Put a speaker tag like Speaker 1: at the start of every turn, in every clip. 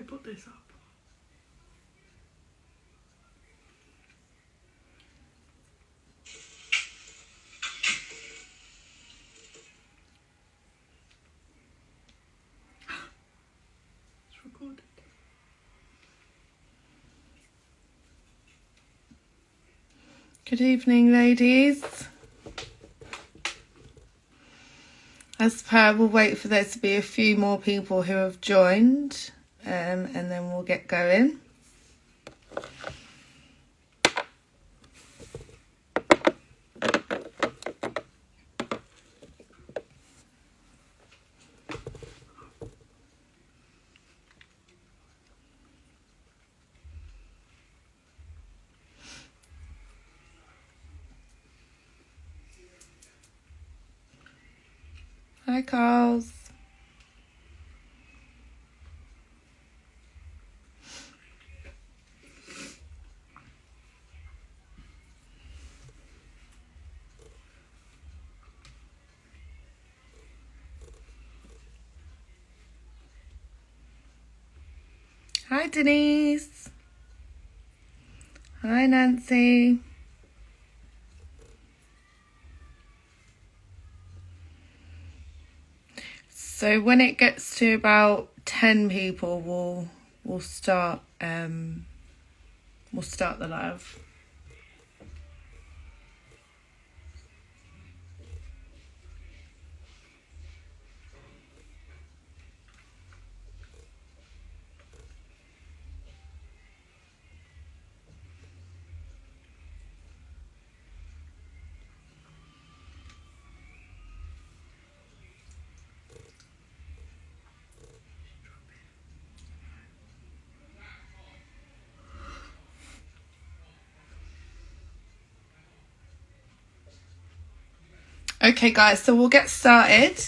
Speaker 1: put this up. It's recorded. Good evening, ladies. As per, we'll wait for there to be a few more people who have joined, and then we'll get going. Hi, Carls. Hi, Denise. Hi, Nancy. So when it gets to about 10 people, we'll start the live. Okay, guys, so we'll get started.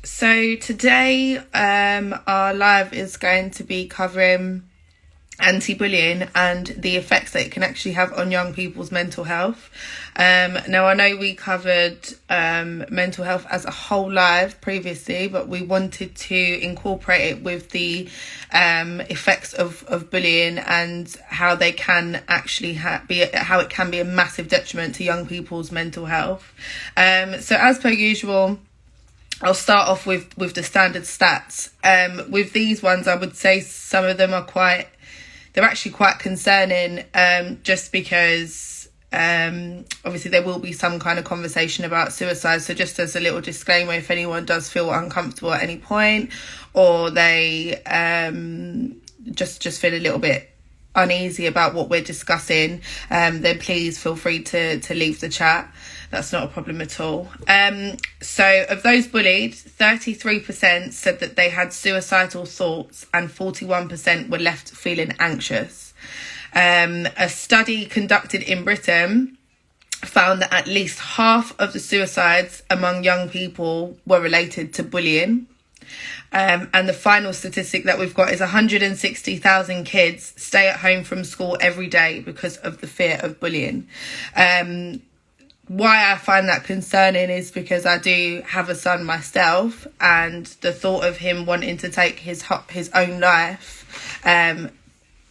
Speaker 1: So today our live is going to be covering anti-bullying and the effects that it can actually have on young people's mental health. Now, I know we covered mental health as a whole live previously, but we wanted to incorporate it with the effects of bullying and how they can actually how it can be a massive detriment to young people's mental health. So as per usual, I'll start off with the standard stats. With these ones, I would say some of them are they're actually quite concerning, just because obviously there will be some kind of conversation about suicide. So just as a little disclaimer, if anyone does feel uncomfortable at any point, or they just feel a little bit uneasy about what we're discussing, then please feel free to leave the chat. That's not a problem at all. So of those bullied, 33% said that they had suicidal thoughts and 41% were left feeling anxious. A study conducted in Britain found that at least half of the suicides among young people were related to bullying. And the final statistic that we've got is 160,000 kids stay at home from school every day because of the fear of bullying. Why I find that concerning is because I do have a son myself, and the thought of him wanting to take his own life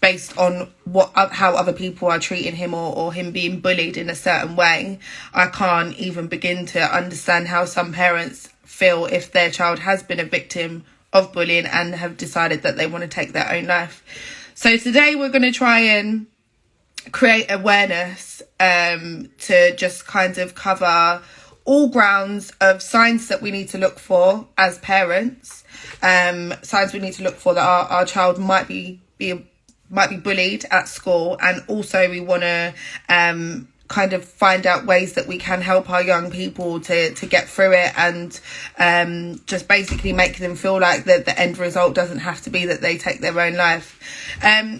Speaker 1: based on how other people are treating him, or him being bullied in a certain way, I can't even begin to understand how some parents feel if their child has been a victim of bullying and have decided that they want to take their own life. So today we're going to try and create awareness to just kind of cover all grounds of signs that we need to look for as parents, signs we need to look for that our child might be bullied at school, and also we want to kind of find out ways that we can help our young people to get through it, and just basically make them feel like that the end result doesn't have to be that they take their own life.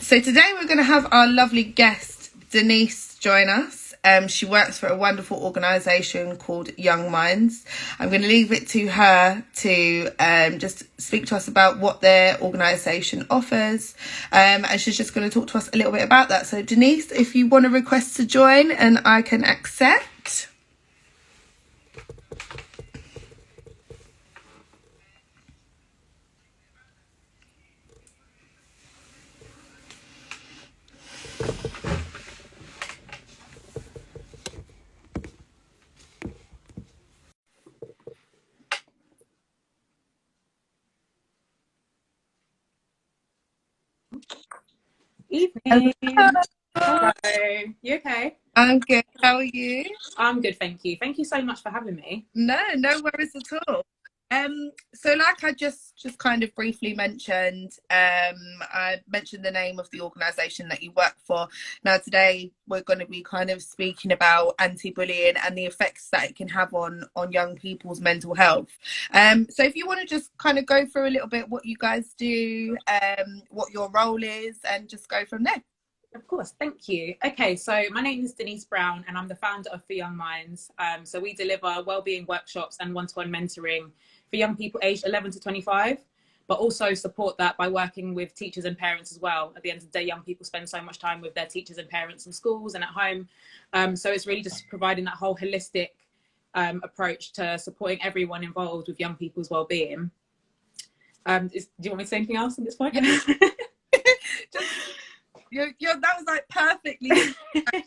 Speaker 1: So today we're going to have our lovely guest Denise join us. She works for a wonderful organisation called Young Minds. I'm going to leave it to her to just speak to us about what their organisation offers, and she's just going to talk to us a little bit about that. So Denise, if you want to request to join, and I can accept.
Speaker 2: Evening.
Speaker 1: Hello.
Speaker 2: Hello. You okay?
Speaker 1: I'm good. How are you?
Speaker 2: I'm good, thank you. Thank you so much for having me.
Speaker 1: No worries at all. So like I just kind of briefly mentioned, I mentioned the name of the organisation that you work for. Now today we're going to be kind of speaking about anti-bullying and the effects that it can have on young people's mental health. So if you want to just kind of go through a little bit what you guys do, what your role is, and just go from there.
Speaker 2: Of course, thank you. Okay, so my name is Denise Brown and I'm the founder of For Young Minds. So we deliver wellbeing workshops and one-to-one mentoring for young people aged 11 to 25, but also support that by working with teachers and parents as well. At the end of the day, young people spend so much time with their teachers and parents in schools and at home. So it's really just providing that whole holistic approach to supporting everyone involved with young people's wellbeing. Do you want me to say anything else at this point?
Speaker 1: Yeah. That was like perfectly. I'm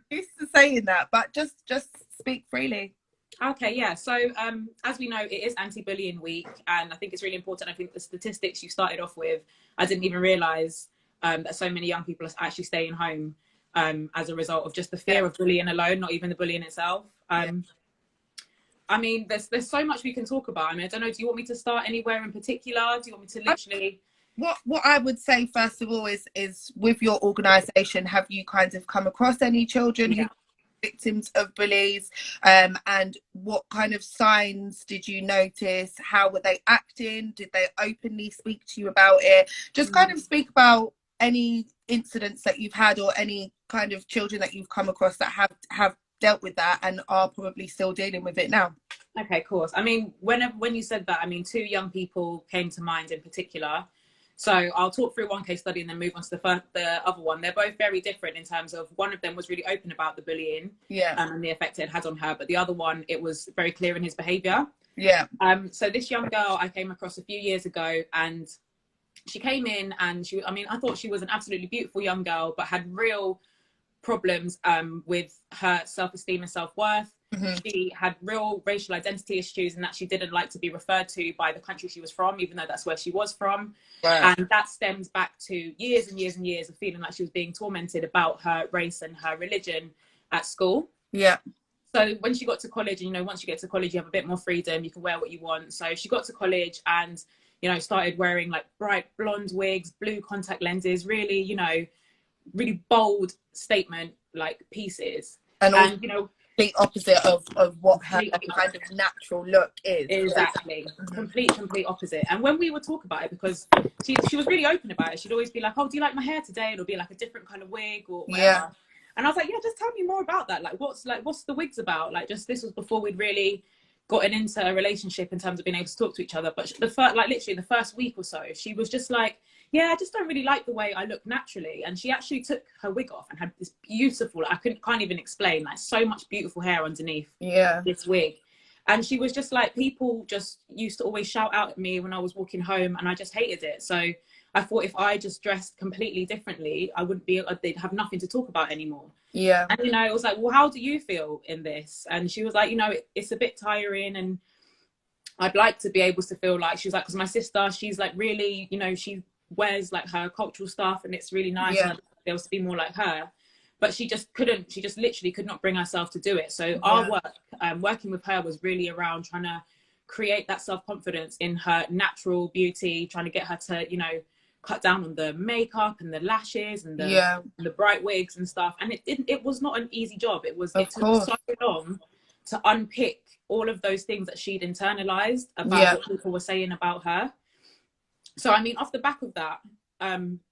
Speaker 1: used to saying that, but just speak freely.
Speaker 2: Okay, yeah. So as we know, it is anti-bullying week, and I think it's really important. I think the statistics you started off with, I didn't even realise that so many young people are actually staying home as a result of just the fear of bullying alone, not even the bullying itself. I mean, there's so much we can talk about. I mean, I don't know. Do you want me to start anywhere in particular? Do you want me to literally?
Speaker 1: What I would say first of all is with your organisation, have you kind of come across any children who are victims of bullies, and what kind of signs did you notice? How were they acting? Did they openly speak to you about it? Just kind of speak about any incidents that you've had or any kind of children that you've come across that have dealt with that and are probably still dealing with it now.
Speaker 2: Okay, of course. I mean, when you said that, I mean, two young people came to mind in particular. So I'll talk through one case study and then move on to the other one. They're both very different in terms of one of them was really open about the bullying and the effect it had on her. But the other one, it was very clear in his behaviour.
Speaker 1: Yeah.
Speaker 2: So this young girl I came across a few years ago, and she came in and I thought she was an absolutely beautiful young girl, but had real problems with her self-esteem and self-worth. She had real racial identity issues, and that she didn't like to be referred to by the country she was from, even though that's where she was from. And that stems back to years and years and years of feeling like she was being tormented about her race and her religion at school. So when she got to college, and once you get to college, you have a bit more freedom, you can wear what you want. So she got to college and started wearing like bright blonde wigs, blue contact lenses, really really bold statement like pieces, and
Speaker 1: the opposite of what her kind of natural look is.
Speaker 2: Exactly. Complete opposite. And when we would talk about it, because she was really open about it, she'd always be like, oh, do you like my hair today? It'll be like a different kind of wig or whatever. And I was like, yeah, just tell me more about that. Like what's the wigs about? Like, just this was before we'd really gotten into a relationship in terms of being able to talk to each other. But literally the first week or so, she was just like, yeah, I just don't really like the way I look naturally. And she actually took her wig off and had this beautiful, I can't even explain, like so much beautiful hair underneath this wig. And she was just like, people just used to always shout out at me when I was walking home, and I just hated it. So I thought if I just dressed completely differently, they'd have nothing to talk about anymore. And I was like, well, how do you feel in this? And she was like, it's a bit tiring, and I'd like to be able to feel like, she was like, because my sister, she's like really, she wears like her cultural stuff and it's really nice, and I'd be able to be more like her. But she just literally could not bring herself to do it. So our work, working with her, was really around trying to create that self-confidence in her natural beauty, trying to get her to, cut down on the makeup and the lashes and the bright wigs and stuff. And it was not an easy job. It took so long to unpick all of those things that she'd internalized about what people were saying about her. So, I mean, off the back of that,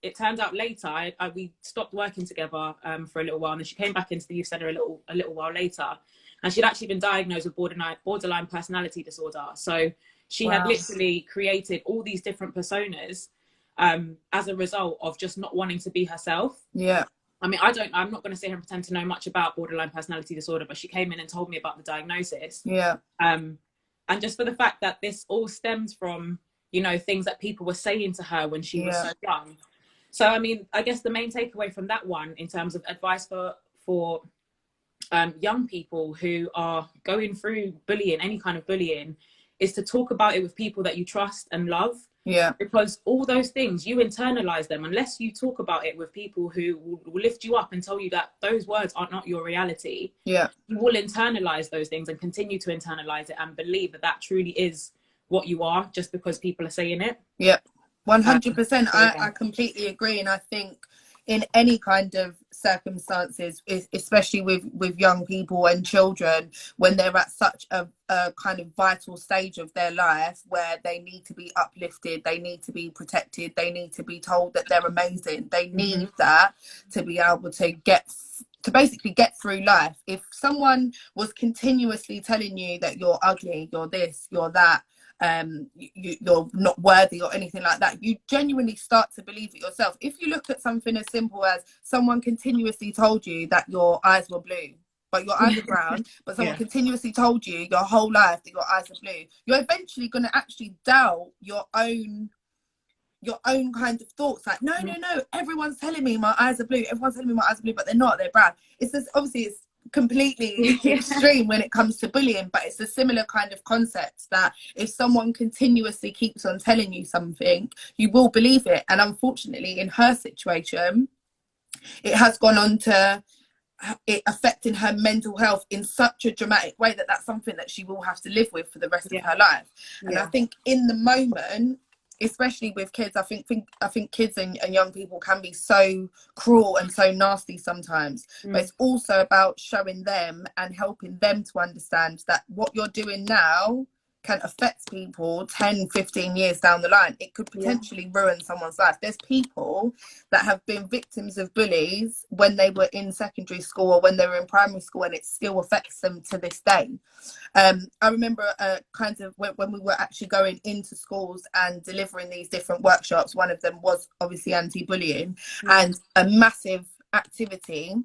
Speaker 2: it turned out later, we stopped working together for a little while, and then she came back into the youth centre a little while later, and she'd actually been diagnosed with borderline personality disorder. So she had literally created all these different personas as a result of just not wanting to be herself. I mean, I'm not going to sit here and pretend to know much about borderline personality disorder, but she came in and told me about the diagnosis. And just for the fact that this all stems from things that people were saying to her when she was so young. So, I mean, I guess the main takeaway from that one in terms of advice for young people who are going through bullying, any kind of bullying, is to talk about it with people that you trust and love.
Speaker 1: Yeah.
Speaker 2: Because all those things, you internalize them unless you talk about it with people who will lift you up and tell you that those words are not your reality.
Speaker 1: Yeah.
Speaker 2: You will internalize those things and continue to internalize it and believe that that truly is what you are just because people are saying it.
Speaker 1: Yeah. 100%. I completely agree. And I think in any kind of circumstances, especially with young people and children, when they're at such a kind of vital stage of their life where they need to be uplifted, they need to be protected, they need to be told that they're amazing, they need that to be able to basically get through life. If someone was continuously telling you that you're ugly, you're this, you're that, you're not worthy or anything like that, you genuinely start to believe it yourself. If you look at something as simple as someone continuously told you that your eyes were blue but your eyes are brown, but someone continuously told you your whole life that your eyes are blue, you're eventually going to actually doubt your own kind of thoughts. Like, no, everyone's telling me my eyes are blue, but they're not, they're brown. It's just, obviously it's completely extreme when it comes to bullying, but it's a similar kind of concept that if someone continuously keeps on telling you something, you will believe it. And unfortunately, in her situation, it has gone on to it affecting her mental health in such a dramatic way that that's something that she will have to live with for the rest of her life. And I think in the moment, especially with kids, I think kids and young people can be so cruel and so nasty sometimes, but it's also about showing them and helping them to understand that what you're doing now can affect people 10, 15 years down the line. It could potentially ruin someone's life. There's people that have been victims of bullies when they were in secondary school or when they were in primary school, and it still affects them to this day. I remember kind of when we were actually going into schools and delivering these different workshops, one of them was obviously anti-bullying, and a massive activity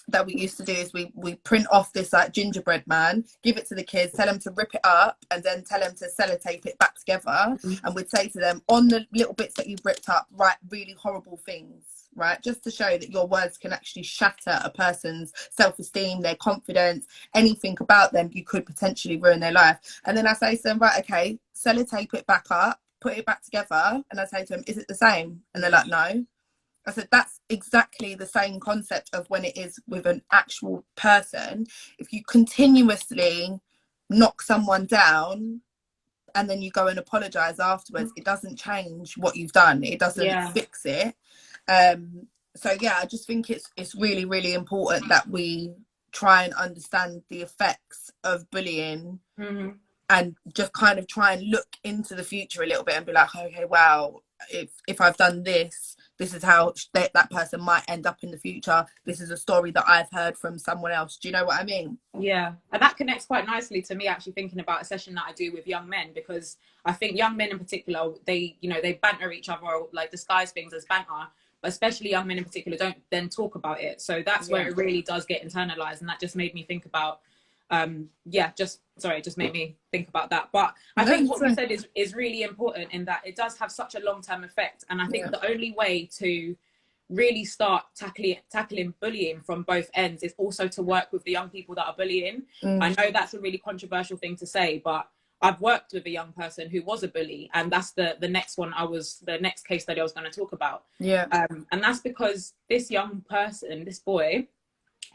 Speaker 1: that we used to do is we print off this like gingerbread man, give it to the kids, tell them to rip it up, and then tell them to sellotape it back together. And we'd say to them, on the little bits that you've ripped up, write really horrible things, right? Just to show that your words can actually shatter a person's self-esteem, their confidence, anything about them. You could potentially ruin their life. And then I say to them, right, okay, sellotape it back up, put it back together. And I say to them, is it the same? And they're like, no. I said, that's exactly the same concept of when it is with an actual person. If you continuously knock someone down and then you go and apologize afterwards, it doesn't change what you've done. It doesn't fix it. So yeah, I just think it's really, really important that we try and understand the effects of bullying and just kind of try and look into the future a little bit and be like, okay, wow, if I've done this, this is how that person might end up in the future. This is a story that I've heard from someone else. Do you know what I mean?
Speaker 2: Yeah, and that connects quite nicely to me actually thinking about a session that I do with young men, because I think young men in particular, they banter each other, or like disguise things as banter, but especially young men in particular don't then talk about it. So that's where it really does get internalized, and that just made me think about just made me think about that. But I think what you said is really important, in that it does have such a long-term effect. And I think the only way to really start tackling bullying from both ends is also to work with the young people that are bullying. I know that's a really controversial thing to say, but I've worked with a young person who was a bully, and that's the next case study I was going to talk about. And that's because this young person, this boy,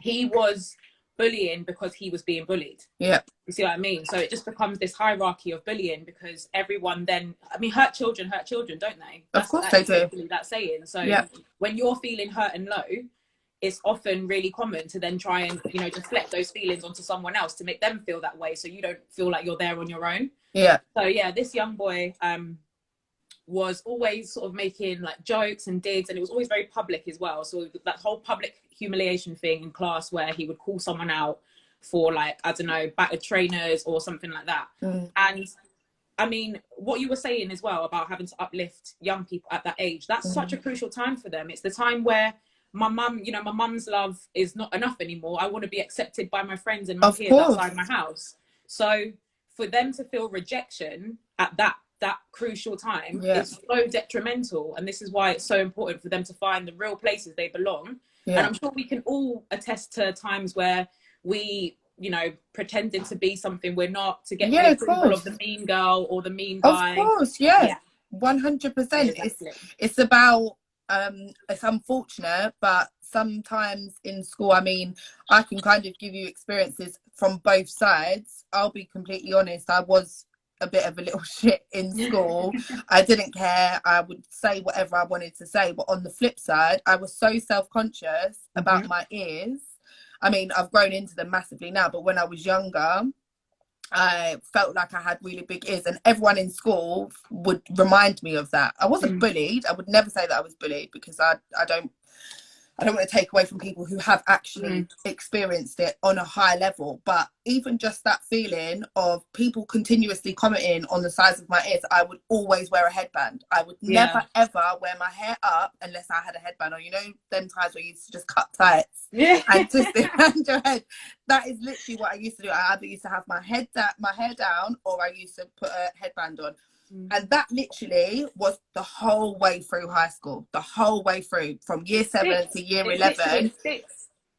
Speaker 2: he was bullying because he was being bullied. You see what I mean? So it just becomes this hierarchy of bullying, because everyone then, I mean, hurt children, don't they?
Speaker 1: Of course they do.
Speaker 2: That saying. So when you're feeling hurt and low, it's often really common to then try and, deflect those feelings onto someone else to make them feel that way, so you don't feel like you're there on your own. So this young boy was always sort of making like jokes and digs, and it was always very public as well. So that whole public humiliation thing in class, where he would call someone out for, like, I don't know, battered trainers or something like that. And I mean, what you were saying as well about having to uplift young people at that age, that's such a crucial time for them. It's the time where my mum's love is not enough anymore. I want to be accepted by my friends and my peers outside my house. So for them to feel rejection at that crucial time is so detrimental, and this is why it's so important for them to find the real places they belong. And I'm sure we can all attest to times where we you know, pretending to be something we're not, to get
Speaker 1: Yeah,
Speaker 2: the
Speaker 1: of
Speaker 2: approval of
Speaker 1: course.
Speaker 2: the mean girl or the mean
Speaker 1: Of
Speaker 2: guy.
Speaker 1: course, yeah.
Speaker 2: Yeah.
Speaker 1: 100%.
Speaker 2: Exactly.
Speaker 1: It's about it's unfortunate, but sometimes in school, I mean, I can kind of give you experiences from both sides. I'll be completely honest, I was a bit of a little shit in school. I didn't care. I would say whatever I wanted to say, but on the flip side, I was so self-conscious about my ears. I mean, I've grown into them massively now, but when I was younger, I felt like I had really big ears, and everyone in school would remind me of that. I wasn't bullied. I would never say that I was bullied, because I don't want to take away from people who have actually experienced it on a high level. But even just that feeling of people continuously commenting on the size of my ears, I would always wear a headband. I would never, ever wear my hair up unless I had a headband on. You know, them times where you used to just cut tights and twist it around your head. That is literally what I used to do. I either used to have my hair down, or I used to put a headband on. And that literally was the whole way through high school, the whole way through, from year 7 to year 11.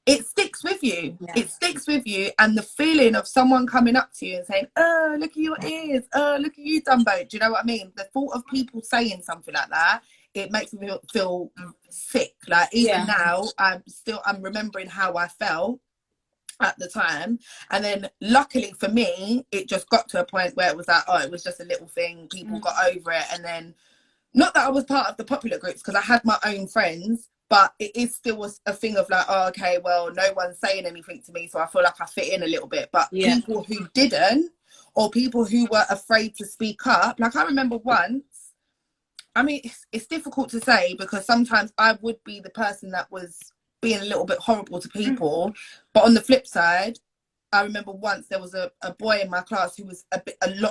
Speaker 1: It sticks with you. Yeah. It sticks with you. And the feeling of someone coming up to you and saying, oh, look at your ears. Oh, look at you, Dumbo. Do you know what I mean? The thought of people saying something like that, it makes me feel sick. Like, even now, I'm remembering how I felt at the time. And then luckily for me, it just got to a point where it was like, oh, it was just a little thing, people got over it. And then, not that I was part of the popular groups, because I had my own friends, but it is still a thing of like, oh, okay, well, no one's saying anything to me, so I feel like I fit in a little bit. But people who didn't, or people who were afraid to speak up, like I remember once, I mean, it's difficult to say, because sometimes I would be the person that was being a little bit horrible to people, but on the flip side, I remember once there was a boy in my class who was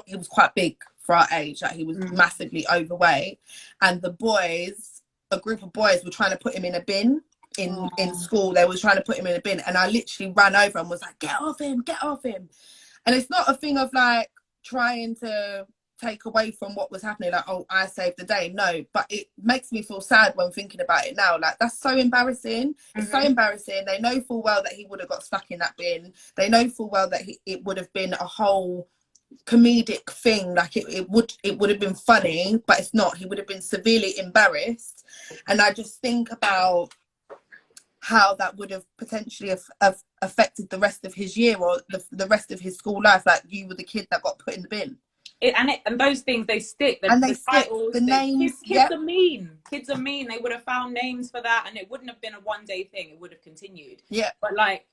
Speaker 1: he was quite big for our age, like he was massively overweight, and a group of boys were trying to put him in a bin in school. They were trying to put him in a bin, and I literally ran over and was like, get off him. And it's not a thing of like trying to take away from what was happening, like, oh, I saved the day. No, but it makes me feel sad when thinking about it now. Like, that's so embarrassing. It's so embarrassing. They know full well that he would have got stuck in that bin. They know full well that it would have been a whole comedic thing. Like, it would have been funny, but it's not. He would have been severely embarrassed. And I just think about how that would have potentially affected the rest of his year, or the rest of his school life. Like, you were the kid that got put in the bin.
Speaker 2: And those things, they stick. The titles, the names. Kids are mean. Kids are mean. They would have found names for that, and it wouldn't have been a one-day thing. It would have continued. Yeah. But like,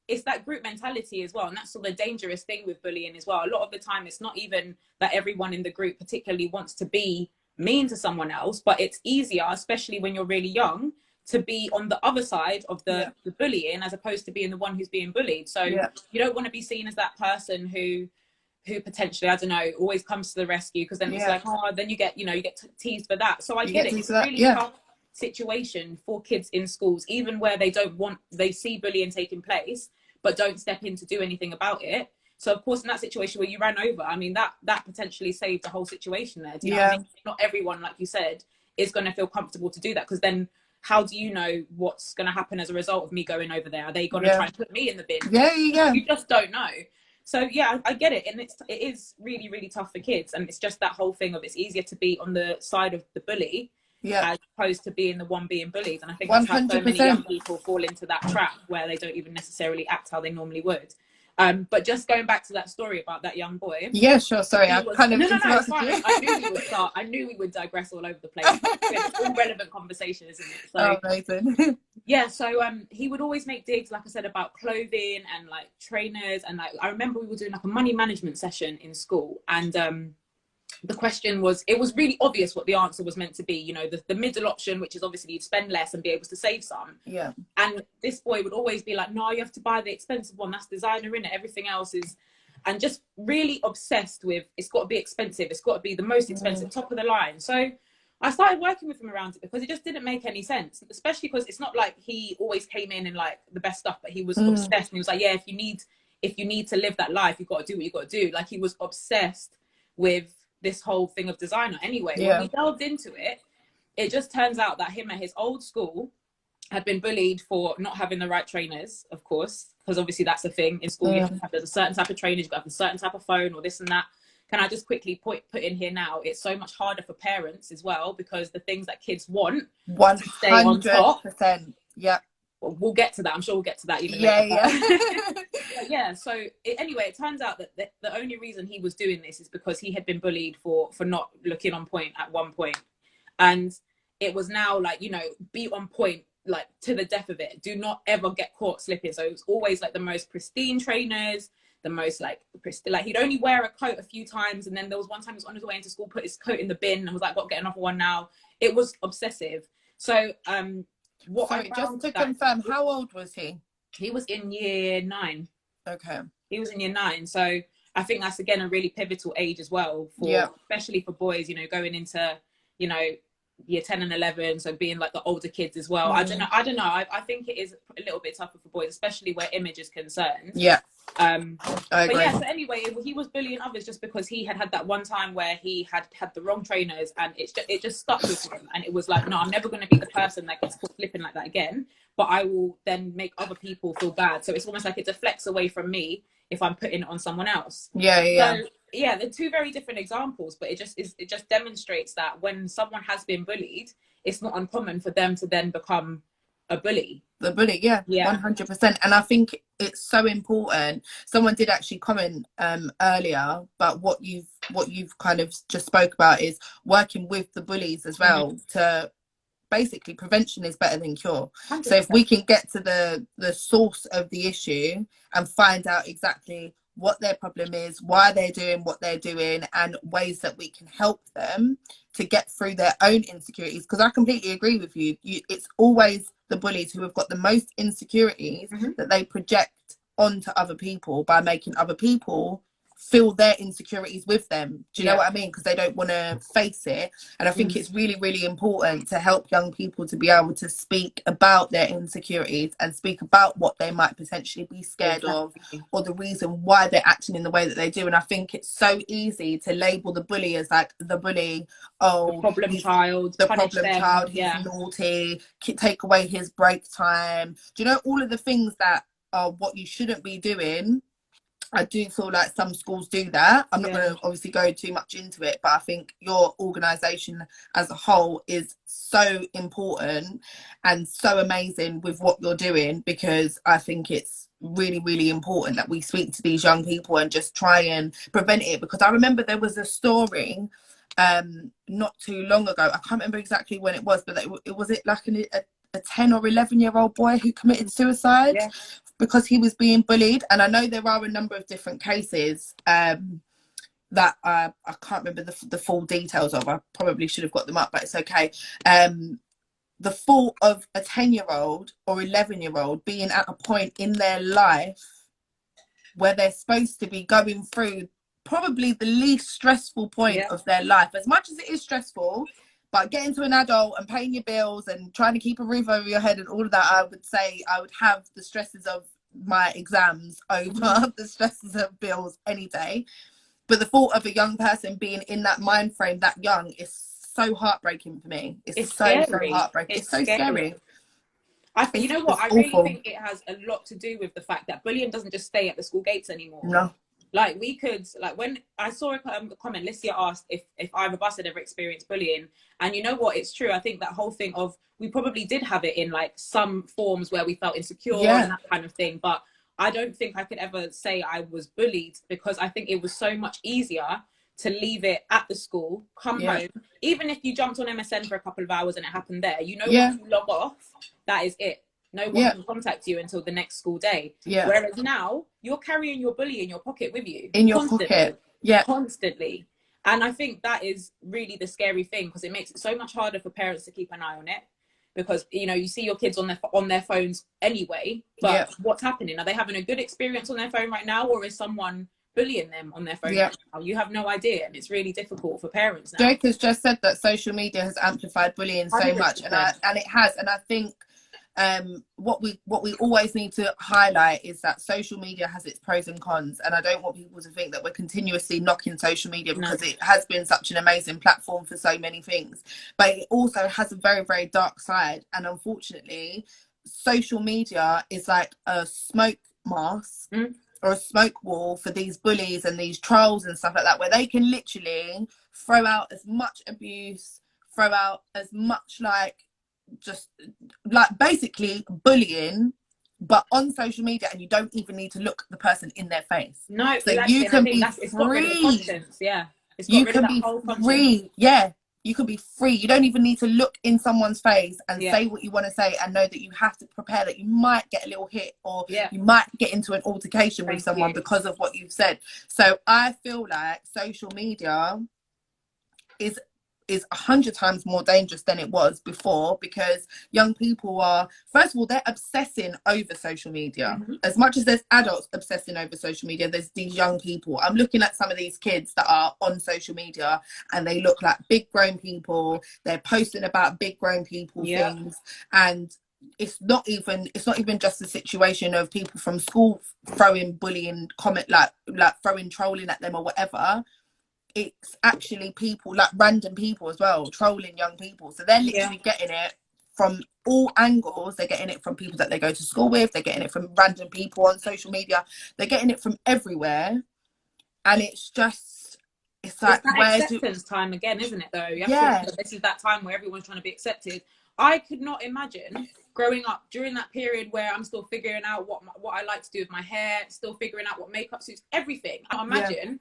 Speaker 2: it's that group mentality as well, and that's sort of the dangerous thing with bullying as well. A lot of the time, it's not even that everyone in the group particularly wants to be mean to someone else, but it's easier, especially when you're really young, to be on the other side of the bullying, as opposed to being the one who's being bullied. So you don't want to be seen as that person who potentially, I don't know, always comes to the rescue, because then it's like, oh, then you get teased for that. So I get it. It's a really tough situation for kids in schools, even where they see bullying taking place, but don't step in to do anything about it. So of course, in that situation where you ran over, I mean, that potentially saved the whole situation there. Do you know what I mean? Not everyone, like you said, is going to feel comfortable to do that, because then how do you know what's going to happen as a result of me going over there? Are they going to try and put me in the bin? You just don't know. So yeah, I get it, and it is really, really tough for kids, and it's just that whole thing of, it's easier to be on the side of the bully as opposed to being the one being bullied. And I think that's how so many young people fall into that trap, where they don't even necessarily act how they normally would. But just going back to that story about that young boy.
Speaker 1: Yeah, sure. Sorry, I kind of
Speaker 2: it's fine. I knew we would digress all over the place. It's all relevant conversation, isn't it? So,
Speaker 1: amazing.
Speaker 2: Yeah, so he would always make digs, like I said, about clothing and like trainers, and like, I remember we were doing like a money management session in school, and the question was, it was really obvious what the answer was meant to be, you know, the middle option, which is obviously you'd spend less and be able to save some. Yeah. And this boy would always be like, no, you have to buy the expensive one, that's designer in it, everything else is, and just really obsessed with, it's got to be expensive, it's got to be the most expensive, top of the line. So I started working with him around it, because it just didn't make any sense, especially because it's not like he always came in like the best stuff, but he was obsessed, and he was like, yeah, if you need to live that life, you've got to do what you got to do. Like, he was obsessed with this whole thing of designer. Anyway, when we delved into it, it just turns out that him at his old school, had been bullied for not having the right trainers, of course, because obviously that's a thing in school. You have to have, there's a certain type of trainers, you've got to have a certain type of phone or this and that. Can I just quickly put in here now, it's so much harder for parents as well, because the things that kids want
Speaker 1: 100%,
Speaker 2: to stay on top.
Speaker 1: yeah.
Speaker 2: We'll get to that. I'm sure we'll get to that even
Speaker 1: later.
Speaker 2: Yeah. So anyway, it turns out that the only reason he was doing this is because he had been bullied for not looking on point at one point. And it was now like, you know, be on point, like to the death of it. Do not ever get caught slipping. So it was always like the most pristine trainers, the most like he'd only wear a coat a few times, and then there was one time he was on his way into school, put his coat in the bin and was like, got to get another one now. It was obsessive. So
Speaker 1: just to confirm, how old was he?
Speaker 2: He was in year 9.
Speaker 1: Okay.
Speaker 2: He was in year 9. So I think that's again a really pivotal age as well for especially for boys, you know, going into, you know, year 10 and 11, so being like the older kids as well. I don't know. I think it is a little bit tougher for boys, especially where image is concerned.
Speaker 1: I agree.
Speaker 2: But yeah, so anyway, he was bullying others just because he had that one time where he had the wrong trainers, and it just stuck with him, and it was like, no, I'm never going to be the person that gets caught slipping like that again, but I will then make other people feel bad. So it's almost like it deflects away from me if I'm putting it on someone else. So yeah, they're two very different examples, but it just demonstrates that when someone has been bullied, it's not uncommon for them to then become a bully.
Speaker 1: The bully, 100%. And I think it's so important. Someone did actually comment earlier, but what you've kind of just spoke about is working with the bullies as well. To basically, prevention is better than cure. 100%. So if we can get to the source of the issue and find out exactly what their problem is, why they're doing what they're doing, and ways that we can help them to get through their own insecurities. Because I completely agree with you. It's always the bullies who have got the most insecurities that they project onto other people by making other people feel their insecurities with them. Do you know what I mean? Because they don't want to face it. And I think it's really, really important to help young people to be able to speak about their insecurities and speak about what they might potentially be scared of, or the reason why they're acting in the way that they do. And I think it's so easy to label the bully as like the bully, the problem child, he's naughty, take away his break time. Do you know, all of the things that are what you shouldn't be doing? I do feel like some schools do that. I'm not going to obviously go too much into it, but I think your organisation as a whole is so important and so amazing with what you're doing, because I think it's really, really important that we speak to these young people and just try and prevent it. Because I remember there was a story not too long ago. I can't remember exactly when it was, but it was like a 10 or 11-year-old boy who committed suicide because he was being bullied. And I know there are a number of different cases that I can't remember the full details of. I probably should have got them up, but it's okay. The fault of a 10-year-old or 11-year-old being at a point in their life where they're supposed to be going through probably the least stressful point of their life. As much as it is stressful, but getting to an adult and paying your bills and trying to keep a roof over your head and all of that, I would say I would have the stresses of my exams over the stresses of bills any day. But the thought of a young person being in that mind frame that young is so heartbreaking for me. It's so heartbreaking. It's so scary.
Speaker 2: You know what? I really think it has a lot to do with the fact that bullying doesn't just stay at the school gates anymore.
Speaker 1: No.
Speaker 2: Like we could, like when I saw a comment, Licia asked if either of us had ever experienced bullying. And you know what? It's true. I think that whole thing of, we probably did have it in like some forms where we felt insecure and that kind of thing. But I don't think I could ever say I was bullied, because I think it was so much easier to leave it at the school, come home. Even if you jumped on MSN for a couple of hours and it happened there, you know, once you log off, that is it. No one can contact you until the next school day. Whereas now you're carrying your bully in your pocket with you.
Speaker 1: In your pocket.
Speaker 2: Constantly. And I think that is really the scary thing, because it makes it so much harder for parents to keep an eye on it. Because, you know, you see your kids on their phones anyway, but what's happening? Are they having a good experience on their phone right now, or is someone bullying them on their phone right now? You have no idea, and it's really difficult for parents now.
Speaker 1: Jake has just said that social media has amplified bullying so 100%. Much, and it has. And I think what we always need to highlight is that social media has its pros and cons, and I don't want people to think that we're continuously knocking social media, because it has been such an amazing platform for so many things, but it also has a very, very dark side. And unfortunately, social media is like a smoke mask or a smoke wall for these bullies and these trolls and stuff like that, where they can literally throw out as much abuse, throw out as much just like basically bullying, but on social media, and you don't even need to look the person in their face.
Speaker 2: No,
Speaker 1: so
Speaker 2: exactly.
Speaker 1: you can be
Speaker 2: it's got rid of the conscience. Yeah, it's got
Speaker 1: you
Speaker 2: rid
Speaker 1: can
Speaker 2: of that
Speaker 1: be
Speaker 2: whole conscience.
Speaker 1: free. Yeah, you can be free. You don't even need to look in someone's face and
Speaker 2: Yeah.
Speaker 1: say what you want to say, and know that you have to prepare that you might get a little hit, or
Speaker 2: Yeah.
Speaker 1: you might get into an altercation
Speaker 2: Thank
Speaker 1: with someone
Speaker 2: you.
Speaker 1: because of what you've said. So I feel like social media is 100 times more dangerous than it was before, because young people are, first of all, they're obsessing over social media. As much as there's adults obsessing over social media, there's these young people. I'm looking at some of these kids that are on social media, and they look like big grown people. They're posting about big grown people things, and it's not even just a situation of people from school throwing bullying comment, like throwing trolling at them or whatever. It's actually people, like random people as well, trolling young people. So they're literally getting it from all angles. They're getting it from people that they go to school with. They're getting it from random people on social media. They're getting it from everywhere. And it's just, it's like,
Speaker 2: it's that acceptance time again, isn't it, though? You have to remember, this is that time where everyone's trying to be accepted. I could not imagine growing up during that period where I'm still figuring out what I like to do with my hair, still figuring out what makeup suits, everything. I imagine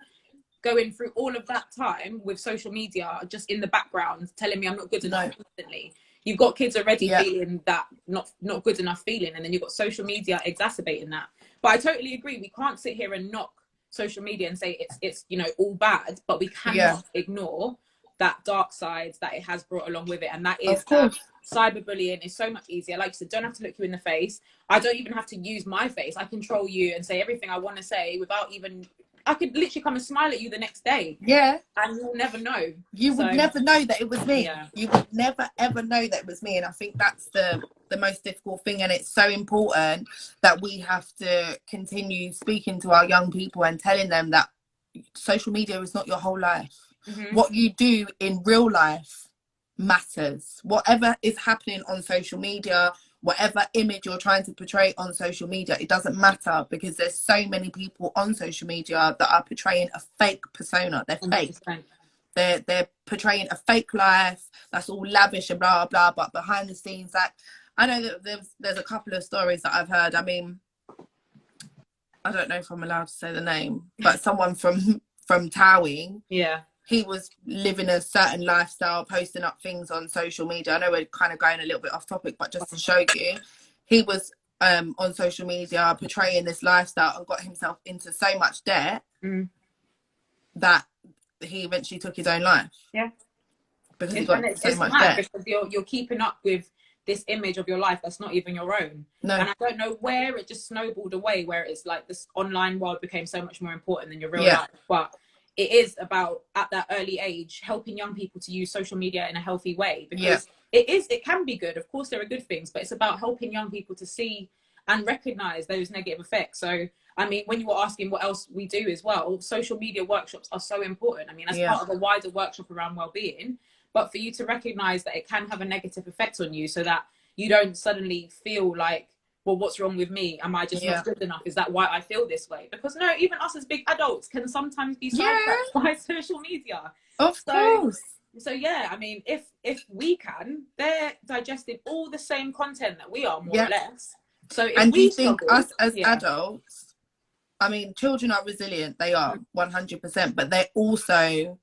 Speaker 2: going through all of that time with social media just in the background telling me I'm not good enough constantly. You've got kids already feeling that not good enough feeling, and then you've got social media exacerbating that. But I totally agree, we can't sit here and knock social media and say it's you know, all bad, but we cannot ignore that dark side that it has brought along with it, and that is that cyberbullying is so much easier. Like you said, don't have to look you in the face. I don't even have to use my face. I control you and say everything I want to say without even, I could literally come and smile at you the next day.
Speaker 1: Yeah.
Speaker 2: And you'll never know.
Speaker 1: You would never know that it was me.
Speaker 2: Yeah.
Speaker 1: You would never, ever know that it was me. And I think that's the most difficult thing. And it's so important that we have to continue speaking to our young people and telling them that social media is not your whole life. What you do in real life matters. Whatever is happening on social media, whatever image you're trying to portray on social media, it doesn't matter, because there's so many people on social media that are portraying a fake persona. They're fake. 100%. They're portraying a fake life that's all lavish and blah blah, but behind the scenes, like, I know that there's a couple of stories that I've heard. I mean, I don't know if I'm allowed to say the name, but someone from Towing, he was living a certain lifestyle, posting up things on social media. I know we're kind of going a little bit off topic, but just to show you, he was on social media portraying this lifestyle and got himself into so much debt that he eventually took his own life. Yeah, because he got so much debt.
Speaker 2: Because you're keeping up with this image of your life that's not even your own. No. And I don't know where it just snowballed away, where it's like this online world became so much more important than your real life. But it is about, at that early age, helping young people to use social media in a healthy way, because it can be good. Of course, there are good things, but it's about helping young people to see and recognize those negative effects. So, I mean, when you were asking what else we do as well, social media workshops are so important. I mean, that's part of a wider workshop around well-being, but for you to recognize that it can have a negative effect on you, so that you don't suddenly feel like, well, what's wrong with me? Am I just not good enough? Is that why I feel this way? Because no, even us as big adults can sometimes be sidetracked by social media. Of course. So yeah, I mean, if we can, they're digesting all the same content that we are, more or less. So if
Speaker 1: and
Speaker 2: we
Speaker 1: you think us as adults, I mean, children are resilient. They are 100%, but they're also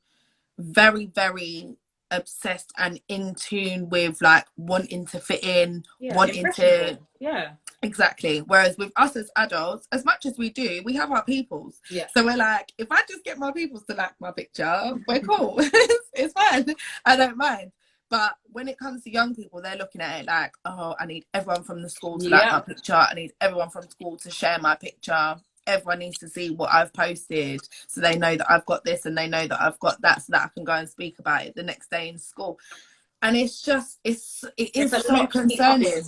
Speaker 1: very, very obsessed and in tune with like wanting to fit in, wanting to exactly. Whereas with us as adults, as much as we do, we have our peoples. So we're like, if I just get my peoples to like my picture, we're cool. It's fine. I don't mind. But when it comes to young people, they're looking at it like, oh, I need everyone from the school to like my picture. I need everyone from school to share my picture. Everyone needs to see what I've posted, so they know that I've got this and they know that I've got that, so that I can go and speak about it the next day in school. And it's just, it is so concerning.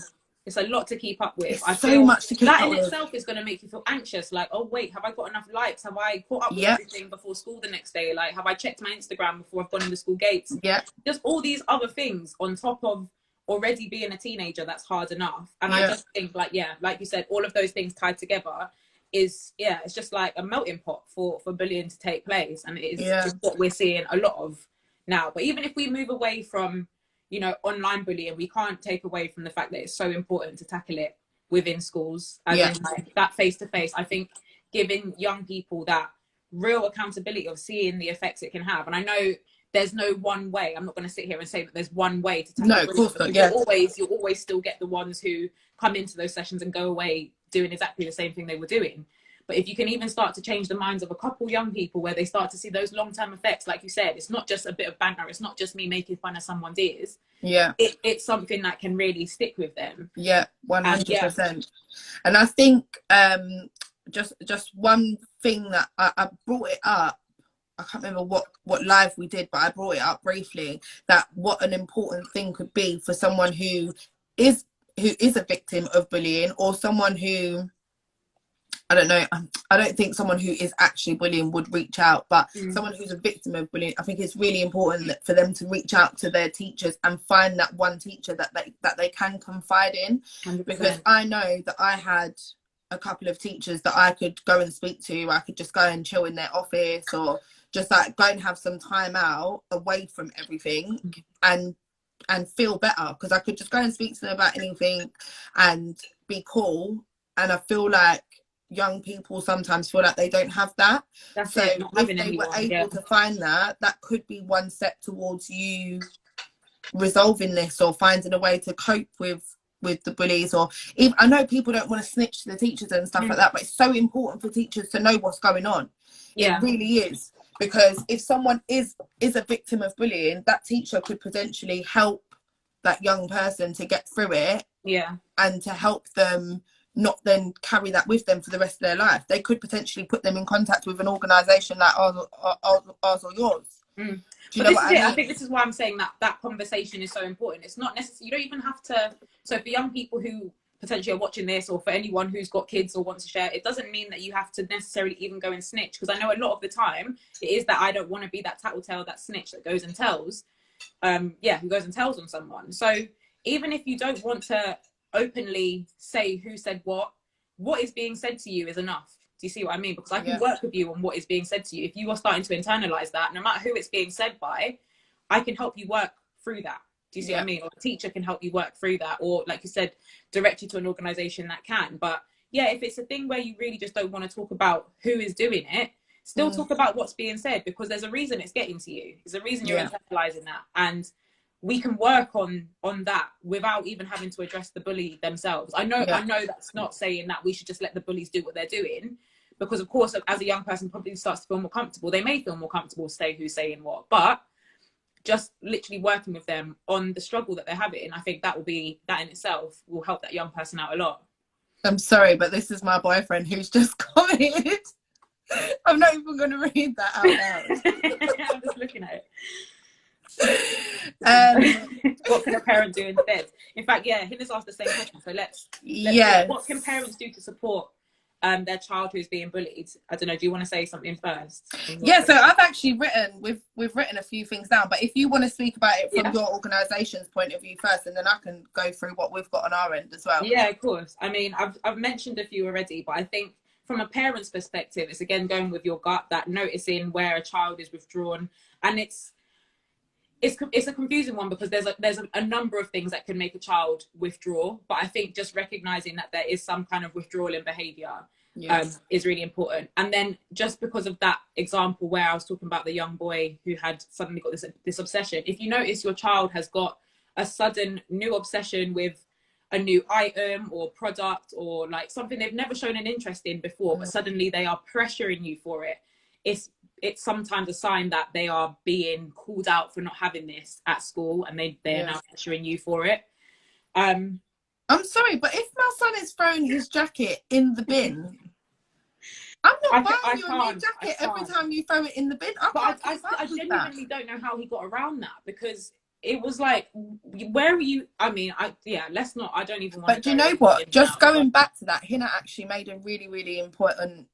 Speaker 2: It's a lot to keep up with.
Speaker 1: It's so much to keep up with.
Speaker 2: That in itself is going to make you feel anxious. Like, oh wait, have I got enough likes? Have I caught up with everything before school the next day? Like, have I checked my Instagram before I've gone in the school gates?
Speaker 1: Yeah.
Speaker 2: Just all these other things on top of already being a teenager, that's hard enough. And I just think, like, like you said, all of those things tied together is, it's just like a melting pot for bullying to take place. And it is just what we're seeing a lot of now. But even if we move away from, you know, online bullying, we can't take away from the fact that it's so important to tackle it within schools. As in, like, that face-to-face, I think giving young people that real accountability of seeing the effects it can have. And I know there's no one way. I'm not going to sit here and say that there's one way to tackle bullying. Of course not, you'll always still get the ones who come into those sessions and go away doing exactly the same thing they were doing. But if you can even start to change the minds of a couple young people where they start to see those long-term effects, like you said, it's not just a bit of banter. It's not just me making fun of someone's ears.
Speaker 1: Yeah.
Speaker 2: It's something that can really stick with them.
Speaker 1: Yeah, 100%. And I think just one thing that I brought it up, I can't remember what live we did, but I brought it up briefly, that what an important thing could be for someone who is a victim of bullying, or someone who, I don't know, I don't think someone who is actually bullying would reach out, but someone who's a victim of bullying, I think it's really important for them to reach out to their teachers and find that one teacher that they can confide in.
Speaker 2: 100%.
Speaker 1: Because I know that I had a couple of teachers that I could go and speak to. I could just go and chill in their office, or just like go and have some time out away from everything and feel better, because I could just go and speak to them about anything and be cool. And I feel like young people sometimes feel like they don't have that.
Speaker 2: That's
Speaker 1: so
Speaker 2: it,
Speaker 1: if they were able to find that could be one step towards you resolving this, or finding a way to cope with the bullies. Or even, I know people don't want to snitch to the teachers and stuff like that, but it's so important for teachers to know what's going on. It really is, because if someone is a victim of bullying, that teacher could potentially help that young person to get through it, and to help them not then carry that with them for the rest of their life. They could potentially put them in contact with an organisation like ours or yours. Do you know what I mean?
Speaker 2: I think this is why I'm saying that conversation is so important. It's not necessary. You don't even have to. So for young people who potentially are watching this, or for anyone who's got kids or wants to share, it doesn't mean that you have to necessarily even go and snitch. Because I know a lot of the time it is that I don't want to be that tattletale, that snitch that goes and tells, who goes and tells on someone. So even if you don't want to openly say who said what is being said to you is enough. Do you see what I mean? Because I can work with you on what is being said to you. If you are starting to internalize that, no matter who it's being said by, I can help you work through that. Do you see what I mean? Or a teacher can help you work through that, or like you said, direct you to an organization that can. But if it's a thing where you really just don't want to talk about who is doing it, still talk about what's being said, because there's a reason it's getting to you. There's a reason you're internalizing that. And we can work on that without even having to address the bully themselves. I know that's not saying that we should just let the bullies do what they're doing, because of course, as a young person probably starts to feel more comfortable, they may feel more comfortable say who's saying what, but just literally working with them on the struggle that they're having, I think that in itself will help that young person out a lot. I'm
Speaker 1: sorry, but this is my boyfriend who's just commented. I'm not even going to read that out loud.
Speaker 2: I'm just looking at it. What can a parent do instead? In fact, Hina's asked the same question. So let's what can parents do to support their child who's being bullied? I don't know. Do you want to say something first?
Speaker 1: So I've actually we've written a few things down, but if you want to speak about it from your organisation's point of view first, and then I can go through what we've got on our end as well.
Speaker 2: Yeah, of course. I mean, I've mentioned a few already, but I think from a parent's perspective, it's again going with your gut, that noticing where a child is withdrawn, and it's a confusing one, because there's a number of things that can make a child withdraw, but I think just recognizing that there is some kind of withdrawal in behavior is really important. And then just because of that example where I was talking about the young boy who had suddenly got this obsession, if you notice your child has got a sudden new obsession with a new item or product, or like something they've never shown an interest in before, but suddenly they are pressuring you for it, it's sometimes a sign that they are being called out for not having this at school, and they're now pressuring you for it.
Speaker 1: I'm sorry, but if my son is throwing his jacket in the bin, I'm not buying you a new jacket every time you throw it in the bin.
Speaker 2: I genuinely don't know how he got around that, because it was like, where were you? I mean, let's not. I don't even want.
Speaker 1: But do you know what? Just going back to that, Hina actually made a really, really important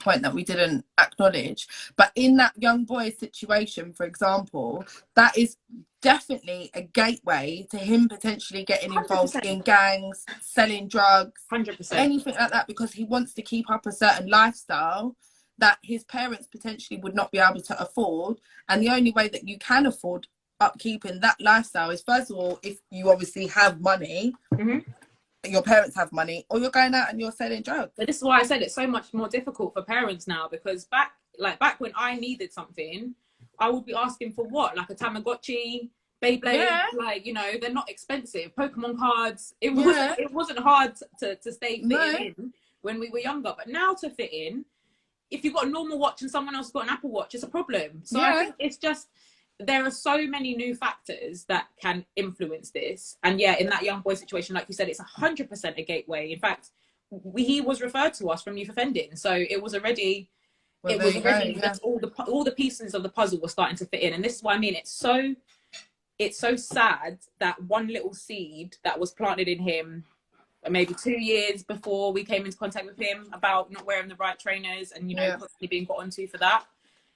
Speaker 1: point that we didn't acknowledge. But in that young boy situation, for example, that is definitely a gateway to him potentially getting involved
Speaker 2: 100%.
Speaker 1: in gangs, selling drugs,
Speaker 2: 100%,
Speaker 1: anything like that, because he wants to keep up a certain lifestyle that his parents potentially would not be able to afford. And the only way that you can afford upkeeping that lifestyle is, first of all, if you obviously have money, your parents have money, or you're going out and you're selling drugs.
Speaker 2: But this is why I said it's so much more difficult for parents now, because back when I needed something, I would be asking for what, like a Tamagotchi, Beyblade, like, you know, they're not expensive. Pokemon cards. It wasn't hard to stay fitted in when we were younger. But now to fit in, if you've got a normal watch and someone else got an Apple Watch, it's a problem. So I think it's just, there are so many new factors that can influence this. And in that young boy situation, like you said, it's 100% a gateway. In fact, he was referred to us from youth offending. So it was already, just all the pieces of the puzzle were starting to fit in. And this is what I mean. It's so sad that one little seed that was planted in him maybe 2 years before we came into contact with him about not wearing the right trainers and, you know, constantly being got onto for that,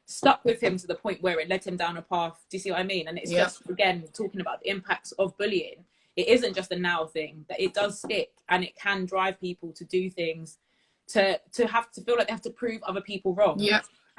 Speaker 2: stuck with him to the point where it led him down a path. Do you see what I mean? And it's just, again, talking about the impacts of bullying. It isn't just a now thing, that it does stick, and it can drive people to do things, to have to feel like they have to prove other people wrong.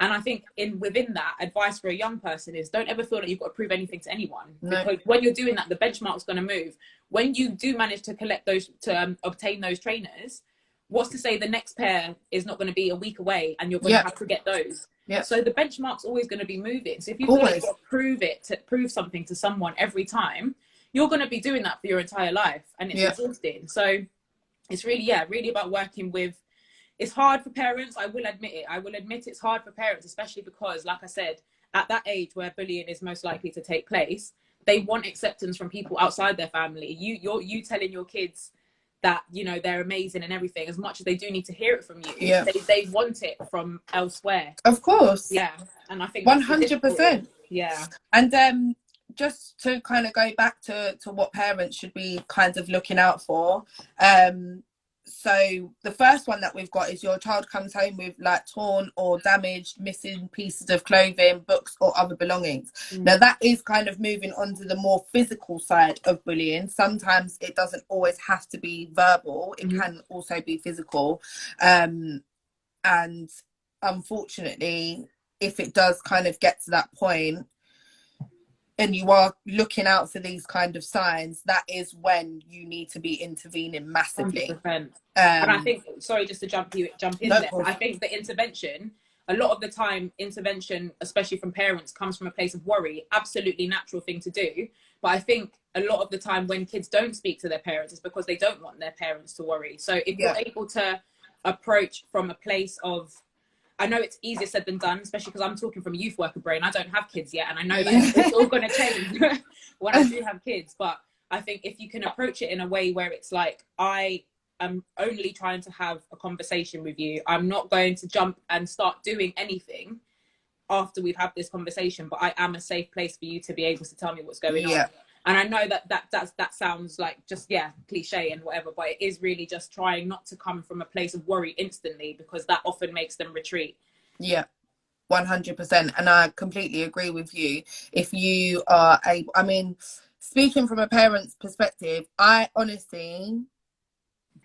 Speaker 2: And I think within that, advice for a young person is, don't ever feel like you've got to prove anything to anyone. Because when you're doing that, the benchmark's going to move. When you do manage to collect those, to obtain those trainers, what's to say the next pair is not going to be a week away and you're going to have to get those? So the benchmark's always going to be moving. So if you feel like you've got to prove something to someone every time, you're going to be doing that for your entire life, and it's exhausting. So it's really, really about working with. It's hard for parents. I will admit it. I will admit it's hard for parents, especially because, like I said, at that age where bullying is most likely to take place, they want acceptance from people outside their family. You telling your kids that, you know, they're amazing and everything, as much as they do need to hear it from you, they want it from elsewhere.
Speaker 1: Of course.
Speaker 2: And I think
Speaker 1: 100%. And just to kind of go back to what parents should be kind of looking out for, so the first one that we've got is, your child comes home with like torn or damaged, missing pieces of clothing, books or other belongings. Now that is kind of moving on to the more physical side of bullying. Sometimes it doesn't always have to be verbal, it can also be physical. And unfortunately, if it does kind of get to that point and you are looking out for these kind of signs, that is when you need to be intervening massively.
Speaker 2: 100%. And I think, sorry, just to jump in there, I think the intervention, a lot of the time, intervention, especially from parents, comes from a place of worry. Absolutely natural thing to do. But I think a lot of the time when kids don't speak to their parents, it's because they don't want their parents to worry. So if you're able to approach from a place of, I know it's easier said than done, especially because I'm talking from a youth worker brain. I don't have kids yet, and I know that it's all going to change when I do have kids. But I think if you can approach it in a way where it's like, I am only trying to have a conversation with you. I'm not going to jump and start doing anything after we've had this conversation, but I am a safe place for you to be able to tell me what's going on. And I know that sounds like just, cliche and whatever, but it is really just trying not to come from a place of worry instantly, because that often makes them retreat.
Speaker 1: 100%. And I completely agree with you. If you are able, I mean, speaking from a parent's perspective, I honestly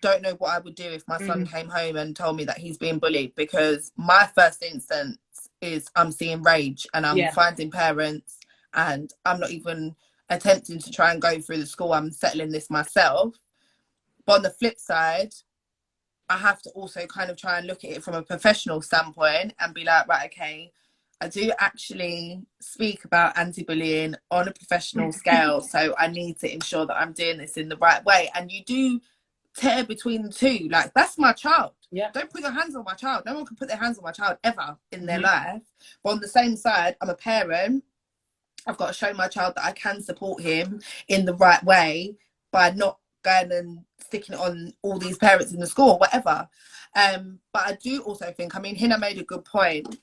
Speaker 1: don't know what I would do if my son came home and told me that he's being bullied, because my first instance is I'm seeing rage and I'm finding parents, and I'm not even attempting to try and go through the school. I'm settling this myself. But on the flip side, I have to also kind of try and look at it from a professional standpoint and be like, right, okay, I do actually speak about anti-bullying on a professional scale, so I need to ensure that I'm doing this in the right way. And you do tear between the two. Like, that's my child. Don't put your hands on my child. No one can put their hands on my child ever in their life. But on the same side, I'm a parent. I've got to show my child that I can support him in the right way by not going and sticking it on all these parents in the school or whatever. But I do also think, I mean, Hina made a good point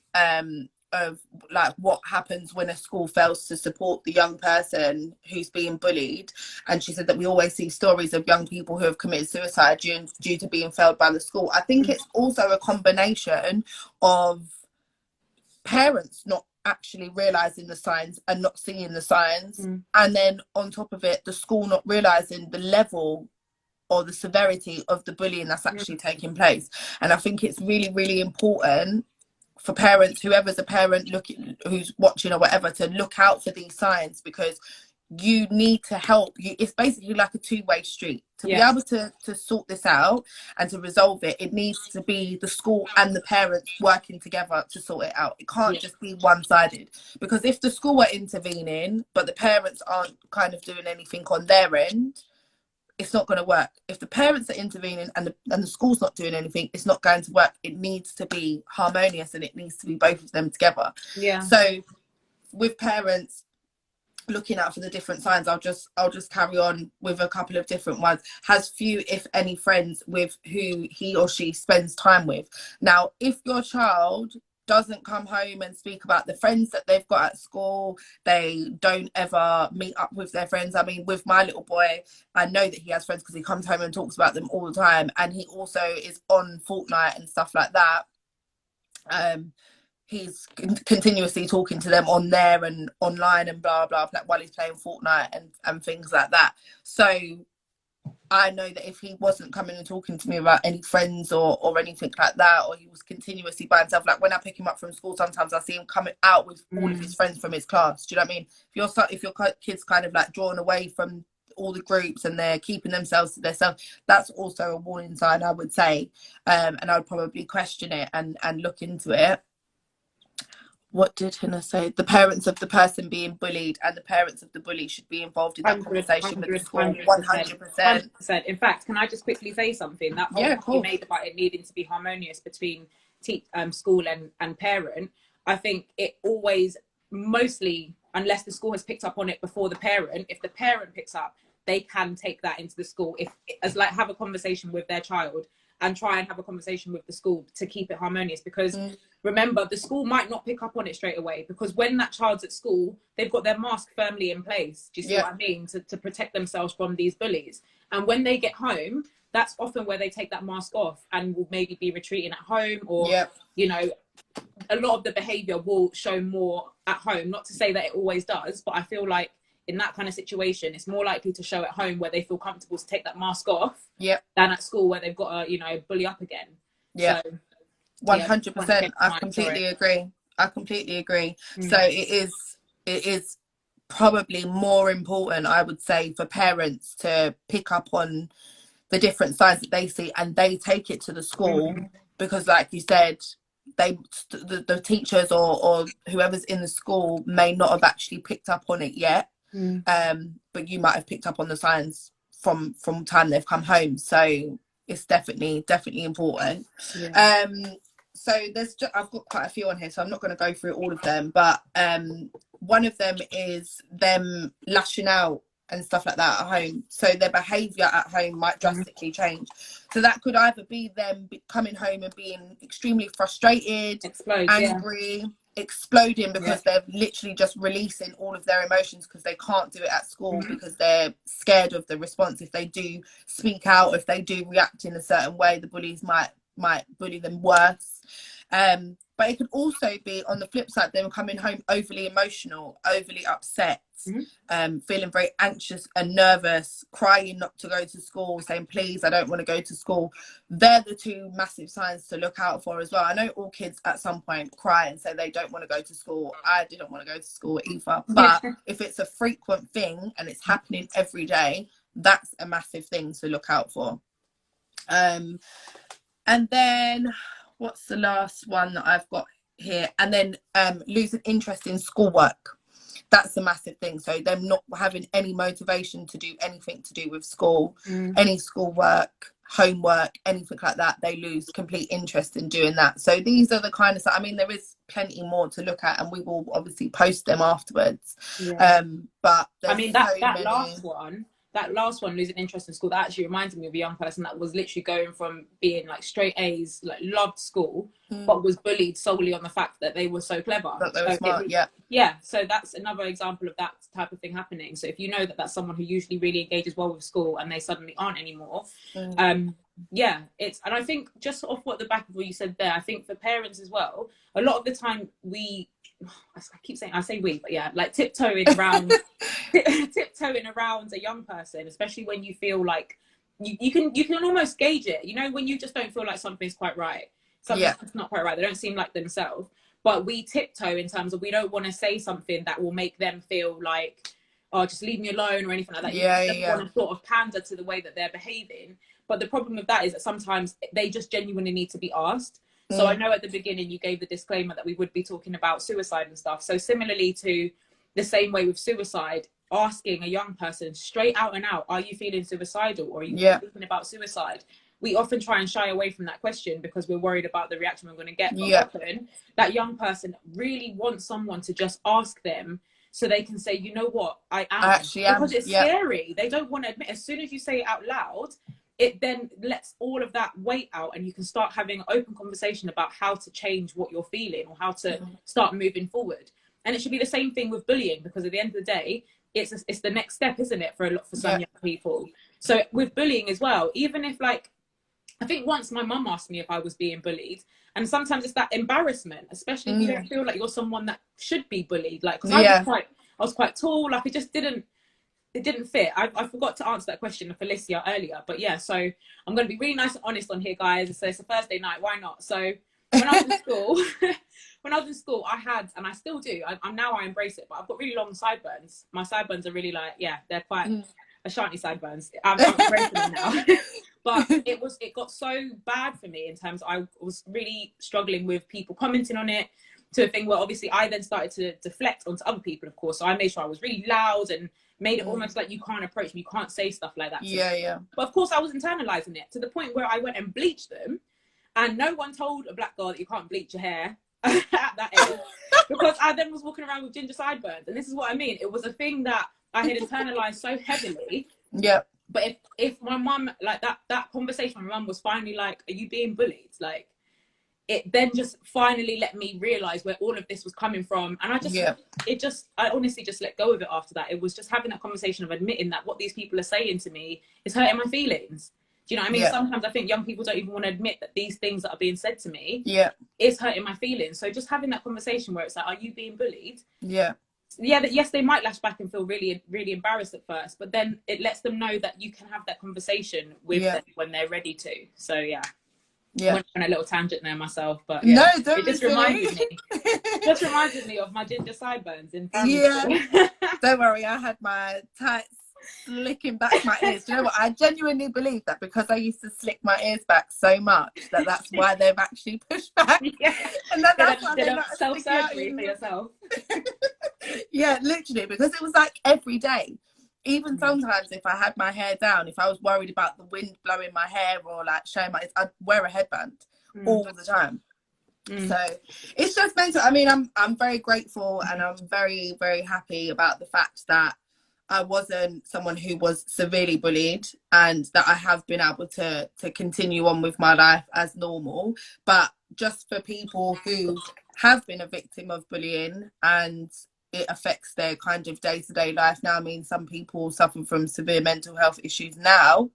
Speaker 1: like what happens when a school fails to support the young person who's being bullied. And she said that we always see stories of young people who have committed suicide due to being failed by the school. I think it's also a combination of parents not actually realizing the signs and not seeing the signs, and then on top of it, the school not realizing the level or the severity of the bullying that's actually taking place. And I think it's really, really important for parents, whoever's a parent looking, who's watching or whatever, to look out for these signs, because you need to help. It's basically like a two-way street. To be able to sort this out and to resolve it, it needs to be the school and the parents working together to sort it out. It can't just be one-sided, because if the school are intervening but the parents aren't kind of doing anything on their end, it's not going to work. If the parents are intervening and the school's not doing anything, it's not going to work. It needs to be harmonious, and it needs to be both of them together. So with parents looking out for the different signs, I'll just carry on with a couple of different ones. Has few, if any, friends with who he or she spends time with. Now, if your child doesn't come home and speak about the friends that they've got at school, they don't ever meet up with their friends. I mean, with my little boy, I know that he has friends because he comes home and talks about them all the time, and he also is on Fortnite and stuff like that. He's continuously talking to them on there and online and blah blah blah while he's playing Fortnite and things like that. So I know that if he wasn't coming and talking to me about any friends or anything like that, or he was continuously by himself, like when I pick him up from school, sometimes I see him coming out with all of his friends from his class. Do you know what I mean? If your kid's kind of like drawn away from all the groups and they're keeping themselves to themselves, that's also a warning sign, I would say. And I would probably question it and look into it. What did Hannah say? The parents of the person being bullied and the parents of the bully should be involved in that conversation with the school.
Speaker 2: 100%. In fact, can I just quickly say something? That whole point you made about it needing to be harmonious between school and parent, I think it always, mostly, unless the school has picked up on it before the parent, if the parent picks up, they can take that into the school, have a conversation with their child and try and have a conversation with the school to keep it harmonious. Because remember, the school might not pick up on it straight away, because when that child's at school, they've got their mask firmly in place. Do you see what I mean? To protect themselves from these bullies. And when they get home, that's often where they take that mask off and will maybe be retreating at home, or, you know, a lot of the behavior will show more at home. Not to say that it always does, but I feel like in that kind of situation, it's more likely to show at home where they feel comfortable to take that mask off than at school where they've got to, bully up again. So,
Speaker 1: 100%. I completely agree. So it is probably more important, I would say, for parents to pick up on the different signs that they see and they take it to the school, because like you said, the teachers or whoever's in the school may not have actually picked up on it yet. But you might have picked up on the signs from time they've come home. So it's definitely important. So I've got quite a few on here, so I'm not going to go through all of them, but one of them is them lashing out and stuff like that at home. So their behaviour at home might drastically change. So that could either be them coming home and being extremely frustrated, angry, exploding because they're literally just releasing all of their emotions because they can't do it at school because they're scared of the response. If they do speak out, if they do react in a certain way, the bullies might bully them worse. But it could also be on the flip side, them coming home overly emotional, overly upset, feeling very anxious and nervous, crying not to go to school, saying, please, I don't want to go to school. They're the two massive signs to look out for as well. I know all kids at some point cry and say they don't want to go to school. I didn't want to go to school either. But if it's a frequent thing and it's happening every day, that's a massive thing to look out for. And then what's the last one that I've got here? And then losing interest in schoolwork. That's a massive thing. So them not having any motivation to do anything to do with school, any schoolwork, homework, anything like that. They lose complete interest in doing that. So these are the kind of, I mean, there is plenty more to look at and we will obviously post them afterwards. But
Speaker 2: I mean, that last one, that last one, losing interest in school, that actually reminded me of a young person that was literally going from being like straight A's, like loved school, but was bullied solely on the fact that they were so clever.
Speaker 1: That they were smart, yeah.
Speaker 2: Yeah, so that's another example of that type of thing happening. So if you know that that's someone who usually really engages well with school and they suddenly aren't anymore, yeah, and I think just off what the back of what you said there, I think for parents as well, a lot of the time I say we, but yeah, like tiptoeing around a young person, especially when you feel like you can almost gauge it, you know, when you just don't feel like something's quite right, something's not quite right, they don't seem like themselves, but we tiptoe in terms of we don't want to say something that will make them feel like, oh, just leave me alone or anything like that. You just want to sort of pander to the way that they're behaving. But the problem with that is that sometimes they just genuinely need to be asked. So I know at the beginning you gave the disclaimer that we would be talking about suicide and stuff. So similarly to the same way with suicide, asking a young person straight out and out, are you feeling suicidal or are you thinking about suicide? We often try and shy away from that question because we're worried about the reaction we're going to get. But often that young person really wants someone to just ask them so they can say, you know what, I actually am. Because it's scary. They don't want to admit. As soon as you say it out loud, it then lets all of that weight out and you can start having an open conversation about how to change what you're feeling or how to start moving forward. And it should be the same thing with bullying, because at the end of the day, it's the next step, isn't it, for some young people. So with bullying as well, even if, like, I think once my mum asked me if I was being bullied, and sometimes it's that embarrassment, especially if you don't feel like you're someone that should be bullied. Like, because I was quite tall, like it just didn't fit. I forgot to answer that question of Felicia earlier, but yeah, so I'm going to be really nice and honest on here, guys. So it's a Thursday night, why not? So when I was in school, I had, and I still do, I'm now, I embrace it, but I've got really long sideburns. My sideburns are really like, they're quite Ashanti sideburns. I'm embracing them now. But it got so bad for me in terms of I was really struggling with people commenting on it, to a thing where obviously I then started to deflect onto other people, of course. So I made sure I was really loud and made it almost like you can't approach me, you can't say stuff like that. But of course I was internalizing it to the point where I went and bleached them, and no one told a black girl that you can't bleach your hair at that age, because I then was walking around with ginger sideburns. And this is what I mean. It was a thing that I had internalized so heavily. But if my mum, like that conversation, my mum was finally like, are you being bullied? Like, it then just finally let me realize where all of this was coming from. And I honestly just let go of it after that. It was just having that conversation of admitting that what these people are saying to me is hurting my feelings. Do you know what I mean? Sometimes I think young people don't even want to admit that these things that are being said to me is hurting my feelings. So just having that conversation where it's like, are you being bullied? Yes, they might lash back and feel really, really embarrassed at first, but then it lets them know that you can have that conversation with them when they're ready to. So I went on a little tangent there myself, but
Speaker 1: no,
Speaker 2: it just reminded me of my ginger sideburns in primary school.
Speaker 1: Don't worry, I had my tights slicking back my ears. Do you know what? I genuinely believe that because I used to slick my ears back so much that's why they've actually pushed back. And then that's why they're not
Speaker 2: self-surgery for yourself.
Speaker 1: Literally, because it was like every day. Even sometimes if I had my hair down, if I was worried about the wind blowing my hair or like showing I'd wear a headband all the time. So it's just mental. I mean, I'm very grateful and I'm very, very happy about the fact that I wasn't someone who was severely bullied and that I have been able to continue on with my life as normal. But just for people who have been a victim of bullying and it affects their kind of day-to-day life now. I mean, some people suffer from severe mental health issues now,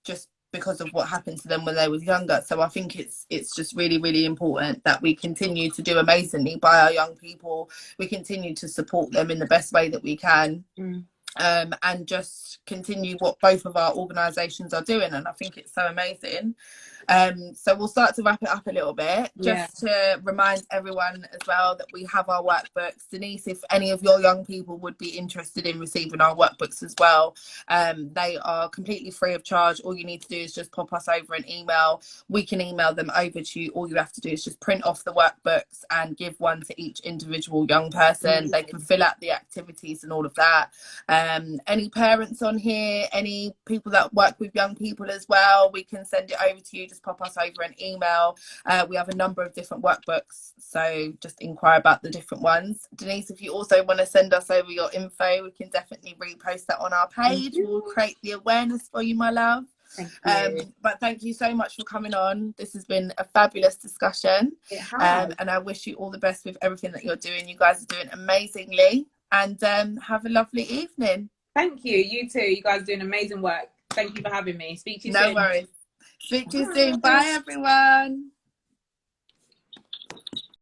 Speaker 1: just because of what happened to them when they was younger. So I think it's just really, really important that we continue to do amazingly by our young people. We continue to support them in the best way that we can. And just continue what both of our organisations are doing. And I think it's so amazing. So we'll start to wrap it up a little bit, just to remind everyone as well that we have our workbooks. Denise, if any of your young people would be interested in receiving our workbooks as well, they are completely free of charge. All you need to do is just pop us over an email. We can email them over to you. All you have to do is just print off the workbooks and give one to each individual young person. They can fill out the activities and all of that. Any parents on here, any people that work with young people as well, we can send it over to you. just pop us over an email. We have a number of different workbooks, so just inquire about the different ones. Denise, if you also want to send us over your info, we can definitely repost that on our page. We'll create the awareness for you, my love.
Speaker 2: Thank you.
Speaker 1: But thank you so much for coming on. This has been a fabulous discussion.
Speaker 2: It has.
Speaker 1: And I wish you all the best with everything that you're doing. You guys are doing amazingly. And have a lovely evening.
Speaker 2: Thank you. You too. You guys are doing amazing work. Thank you for having me. Speak to you soon.
Speaker 1: No worries. Speak to you soon. Bye, everyone.